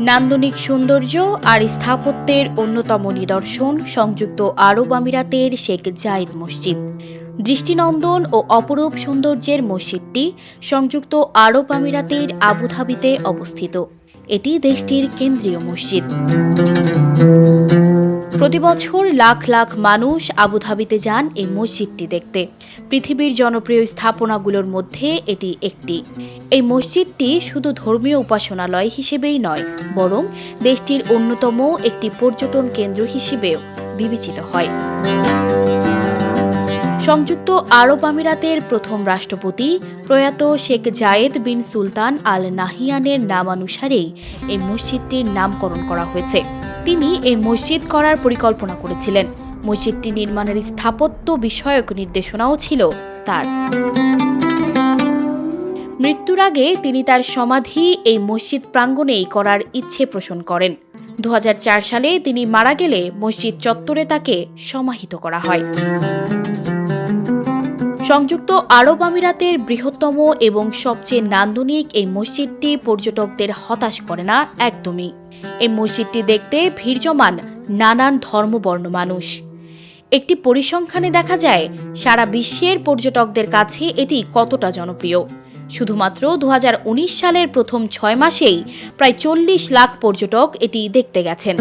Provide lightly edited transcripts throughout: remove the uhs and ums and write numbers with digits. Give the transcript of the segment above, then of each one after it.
নান্দনিক সৌন্দর্য আর স্থাপত্যের অন্যতম নিদর্শন সংযুক্ত আরব আমিরাতের শেখ জায়েদ মসজিদ। দৃষ্টিনন্দন ও অপরূপ সৌন্দর্যের মসজিদটি সংযুক্ত আরব আমিরাতের আবুধাবিতে অবস্থিত। এটি দেশটির কেন্দ্রীয় মসজিদ। প্রতিবছর লাখ লাখ মানুষ আবুধাবিতে যান এই মসজিদটি দেখতে। পৃথিবীর জনপ্রিয় স্থাপনাগুলোর মধ্যে এটি একটি। এই মসজিদটি শুধু ধর্মীয় উপাসনালয় হিসেবেই নয়, বরং দেশটির অন্যতম একটি পর্যটন কেন্দ্র হিসেবেও বিবেচিত হয়। সংযুক্ত আরব আমিরাতের প্রথম রাষ্ট্রপতি প্রয়াত শেখ জায়েদ বিন সুলতান আল নাহিয়ানের নামানুসারেই এই মসজিদটির নামকরণ করা হয়েছে। তিনি এই মসজিদ করার পরিকল্পনা করেছিলেন। মসজিদটি নির্মাণের স্থাপত্য বিষয়ক নির্দেশনাও ছিল তার। মৃত্যুর আগে তিনি তার সমাধি এই মসজিদ প্রাঙ্গণেই করার ইচ্ছে পোষণ করেন। 2004 সালে তিনি মারা গেলে মসজিদ চত্বরে তাকে সমাহিত করা হয়। সংযুক্ত আরব আমিরাতের বৃহত্তম এবং সবচেয়ে নান্দনিক এই মসজিদটি পর্যটকদের হতাশ করে না একদমই। এই মসজিদটি দেখতে ভিড় জমান নানান ধর্মবর্ণ মানুষ। একটি পরিসংখ্যানে দেখা যায় সারা বিশ্বের পর্যটকদের কাছে এটি কতটা জনপ্রিয়। শুধুমাত্র 2019 সালের প্রথম 6 মাসেই প্রায় 40 লাখ পর্যটক এটি দেখতে গেছেন।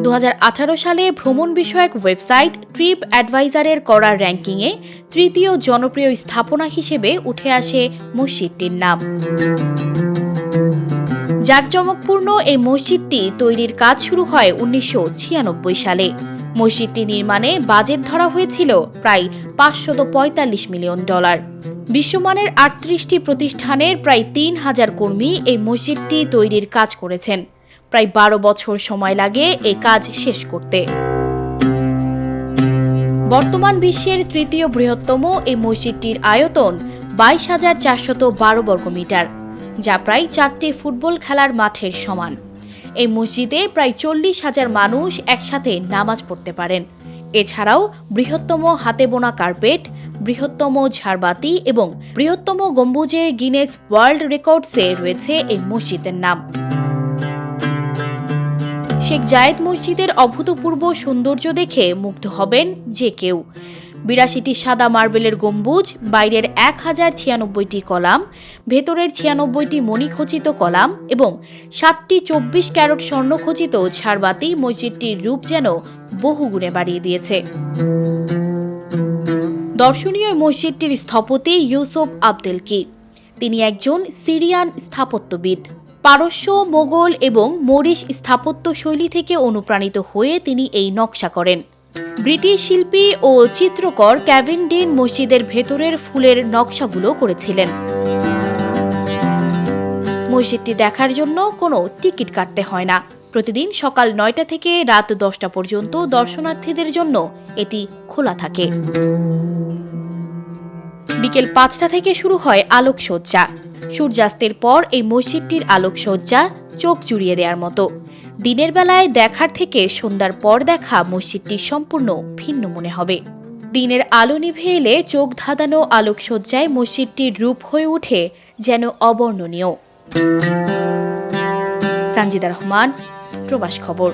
2018 সালে ভ্রমণ বিষয়ক ওয়েবসাইট ট্রিপ অ্যাডভাইজারের করা র্যাঙ্কিংয়ে তৃতীয় জনপ্রিয় স্থাপনা হিসেবে উঠে আসে মসজিদটির নাম। জাঁকজমকপূর্ণ এই মসজিদটি তৈরির কাজ শুরু হয় 1996 সালে। মসজিদটি নির্মাণে বাজেট ধরা হয়েছিল প্রায় $545 মিলিয়ন। বিশ্বমানের 38টি প্রতিষ্ঠানের প্রায় 3000 কর্মী এই মসজিদটি তৈরির কাজ করেছেন। প্রায় 12 বছর সময় লাগে এই কাজ শেষ করতে। বর্তমান বিশ্বের তৃতীয় বৃহত্তম এই মসজিদটির আয়তন 22,412 বর্গমিটার, যা প্রায় 4টি ফুটবল খেলার মাঠের সমান। এই মসজিদে প্রায় 40,000 মানুষ একসাথে নামাজ পড়তে পারেন। এছাড়াও বৃহত্তম হাতে বোনা কার্পেট, বৃহত্তম ঝাড়বাতি এবং বৃহত্তম গম্বুজের গিনেস ওয়ার্ল্ড রেকর্ডসে রয়েছে এই মসজিদের নাম। শেখ জায়েদ মসজিদের অভূতপূর্ব সৌন্দর্য দেখে মুগ্ধ হবেন যে কেউ। 82টি সাদা মার্বেলের গম্বুজ, বাইরের 1096টি কলাম, ভেতরের 96টি মণিখচিত কলাম এবং 7টি 24 ক্যারট স্বর্ণখচিত ঝাড়বাতি মসজিদটির রূপ যেন বহুগুণে বাড়িয়ে দিয়েছে। দর্শনীয় মসজিদটির স্থপতি ইউসুফ আবদেলকি। তিনি একজন সিরিয়ান স্থাপত্যবিদ। পারস্য, মোগল এবং মরিশ স্থাপত্য শৈলী থেকে অনুপ্রাণিত হয়ে তিনি এই নকশা করেন। ব্রিটিশ শিল্পী ও চিত্রকর কেভিন ডিন মসজিদের ভেতরের ফুলের নকশাগুলো করেছিলেন। মসজিদটি দেখার জন্য কোনো টিকিট কাটতে হয় না। প্রতিদিন সকাল 9টা থেকে রাত 10টা পর্যন্ত দর্শনার্থীদের জন্য এটি খোলা থাকে। বিকেল 5টা থেকে শুরু হয় আলোকসজ্জা। সূর্যাস্তের পর এই মসজিদটির আলোকসজ্জা চোখ জুড়িয়ে দেওয়ার মতো। দিনের বেলায় দেখার থেকে সন্ধ্যার পর দেখা মসজিদটি সম্পূর্ণ ভিন্ন মনে হবে। দিনের আলো নিভে এলে চোখ ধাঁধানো আলোকসজ্জায় মসজিদটির রূপ হয়ে ওঠে যেন অবর্ণনীয়। সানজিদা রহমান, প্রবাস খবর।